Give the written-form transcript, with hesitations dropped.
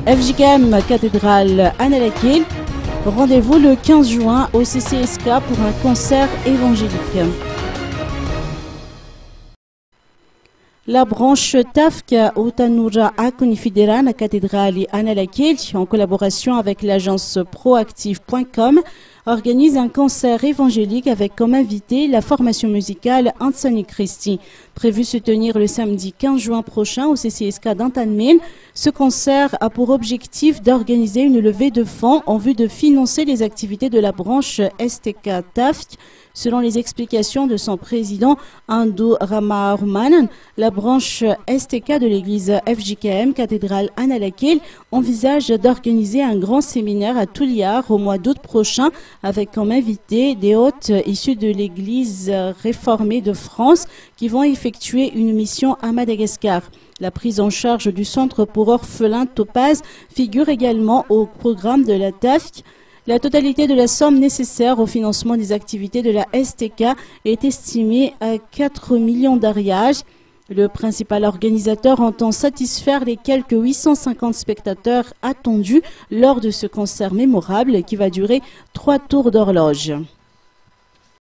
FJKM Cathédrale Annalakil. Rendez-vous le 15 juin au CCSK pour un concert évangélique. La branche Tafka Utanura Akunifidera na Cathédrale Annalakil, en collaboration avec l'agence proactive.com, organise un concert évangélique avec comme invité la formation musicale Anthony Christie. Prévu se tenir le samedi 15 juin prochain au CCSK d'Antanmil. Ce concert a pour objectif d'organiser une levée de fonds en vue de financer les activités de la branche STK Tafk. Selon les explications de son président Andou Ramarumanan, la branche STK de l'église FJKM Cathédrale Annalakil envisage d'organiser un grand séminaire à Touliar au mois d'août prochain avec comme invité des hôtes issus de l'église réformée de France qui vont effectuer une mission à Madagascar. La prise en charge du centre pour orphelins Topaz figure également au programme de la TAFC. La totalité de la somme nécessaire au financement des activités de la STK est estimée à 4 millions d'ariages. Le principal organisateur entend satisfaire les quelques 850 spectateurs attendus lors de ce concert mémorable qui va durer 3 tours d'horloge.